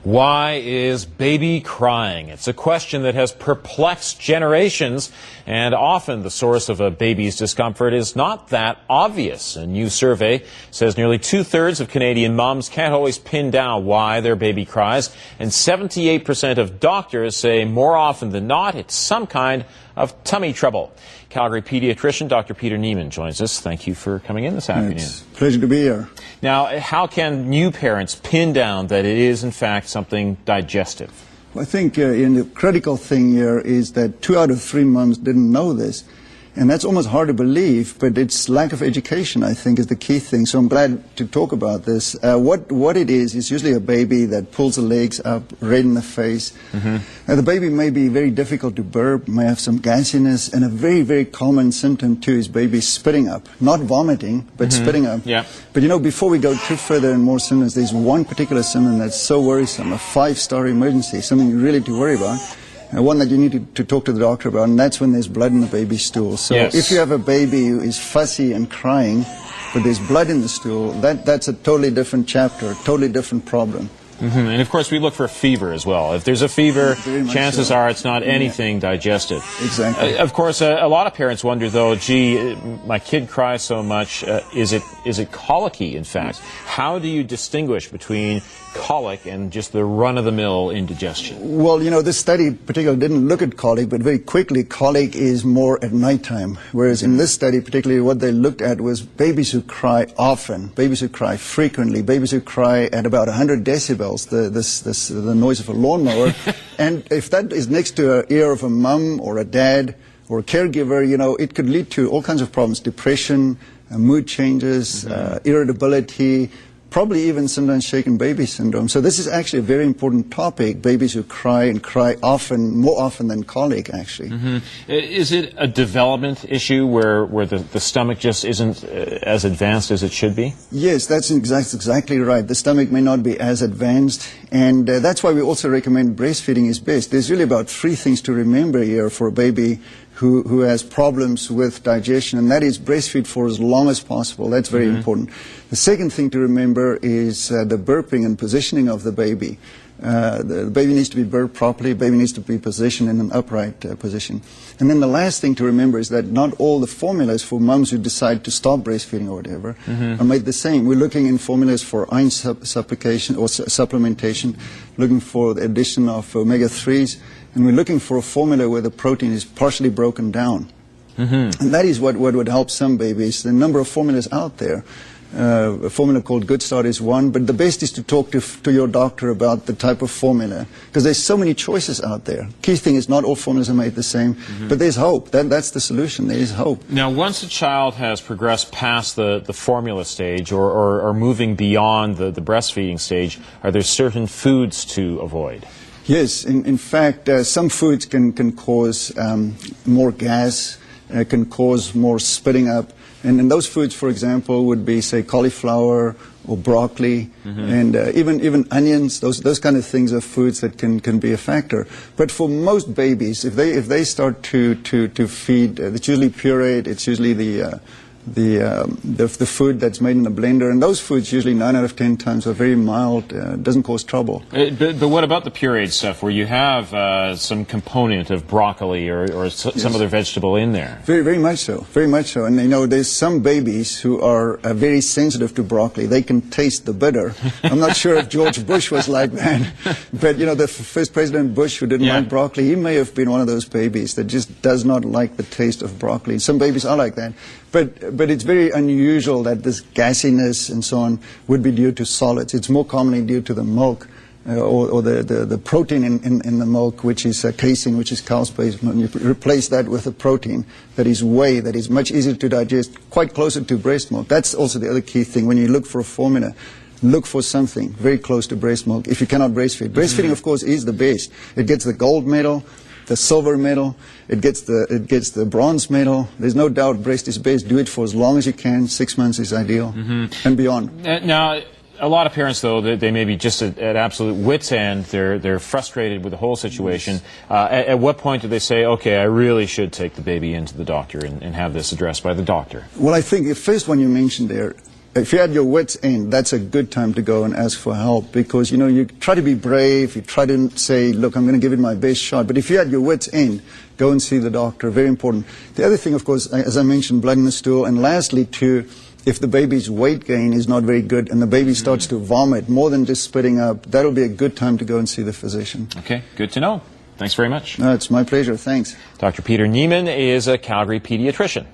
Why is baby crying? It's a question that has perplexed generations, and often the source of a baby's discomfort is not that obvious. A new survey says nearly two-thirds of Canadian moms can't always pin down why their baby cries, and 78% of doctors say more often than not it's some kind of tummy trouble. Calgary pediatrician Dr. Peter Neiman joins us. Thank you for coming in this afternoon. It's a pleasure to be here. Now, how can new parents pin down that it is, in fact, something digestive? Well, I think the critical thing here is that 2 out of 3 moms didn't know this. And that's almost hard to believe, but it's lack of education, I think, is the key thing. So I'm glad to talk about this. What it is usually a baby that pulls the legs up, red in the face. The baby may be very difficult to burp, may have some gassiness, and a very, very common symptom, too, is baby spitting up. Not vomiting, but spitting up. Yeah. But, before we go too further and more symptoms, there's one particular symptom that's so worrisome, a 5-star emergency, something really to worry about. One that you need to talk to the doctor about, and that's when there's blood in the baby's stool. So if you have a baby who is fussy and crying, but there's blood in the stool, that's a totally different chapter, a totally different problem. And of course we look for fever as well. If there's a fever, chances are it's not anything digestive. Exactly. Of course, a lot of parents wonder though, gee, my kid cries so much, is it colicky in fact? How do you distinguish between colic and just the run-of-the-mill indigestion? Well, this study particularly didn't look at colic, but very quickly colic is more at nighttime. Whereas in this study, particularly what they looked at was babies who cry often, babies who cry frequently, babies who cry at about 100 decibels. The noise of a lawnmower, and if that is next to an ear of a mum or a dad or a caregiver, it could lead to all kinds of problems: depression, mood changes, irritability, probably even sometimes shaken baby syndrome. So this is actually a very important topic, babies who cry and cry often, more often than colic, actually. Is it a development issue where the stomach just isn't as advanced as it should be? Yes, that's exactly right. The stomach may not be as advanced, and that's why we also recommend breastfeeding is best. There's really about 3 things to remember here for a baby who has problems with digestion, and that is breastfeed for as long as possible. That's very important. The second thing to remember is the burping and positioning of the baby. The baby needs to be burped properly, the baby needs to be positioned in an upright position. And then the last thing to remember is that not all the formulas for mums who decide to stop breastfeeding or whatever are made the same. We're looking in formulas for iron supplementation, looking for the addition of omega-3s, and we're looking for a formula where the protein is partially broken down. And that is what would help some babies. There are a number of formulas out there. A formula called Good Start is one, but the best is to talk to your doctor about the type of formula, because there's so many choices out there. Key thing is not all formulas are made the same, but there's hope. That's the solution. There is hope. Now, once a child has progressed past the formula stage or moving beyond the breastfeeding stage, are there certain foods to avoid? Yes, in fact, some foods can cause more gas, can cause more spitting up. And those foods, for example, would be, say, cauliflower or broccoli, and even onions. Those kind of things are foods that can be a factor. But for most babies, if they start to feed, it's usually pureed. It's usually the food that's made in a blender, and those foods usually 9 out of 10 times are very mild, doesn't cause trouble. But what about the pureed stuff where you have some component of broccoli or some other vegetable in there? Very, very much so. Very much so. And there's some babies who are very sensitive to broccoli. They can taste the bitter. I'm not sure if George Bush was like that, but the first President Bush, who didn't like broccoli, he may have been one of those babies that just does not like the taste of broccoli. Some babies are like that. But it's very unusual that this gassiness and so on would be due to solids. It's more commonly due to the milk or the protein in the milk, which is casein, which is cow-based. When you replace that with a protein that is whey, that is much easier to digest, quite closer to breast milk. That's also the other key thing. When you look for a formula, look for something very close to breast milk if you cannot breastfeed. Breastfeeding, of course, is the best. It gets the gold medal, the silver medal, it gets the bronze medal. There's no doubt breast is best. Do it for as long as you can. 6 months is ideal, and beyond. Now, a lot of parents, though, they may be just at absolute wit's end. They're frustrated with the whole situation. At what point do they say, okay, I really should take the baby into the doctor and have this addressed by the doctor? Well, I think the first one you mentioned there, if you're at your wit's end, that's a good time to go and ask for help, because, you know, you try to be brave, you try to say, look, I'm going to give it my best shot. But if you're at your wit's end, go and see the doctor. Very important. The other thing, of course, as I mentioned, blood in the stool. And lastly, too, if the baby's weight gain is not very good and the baby starts to vomit more than just spitting up, that'll be a good time to go and see the physician. Okay, good to know. Thanks very much. No, it's my pleasure. Thanks. Dr. Peter Niemann is a Calgary pediatrician.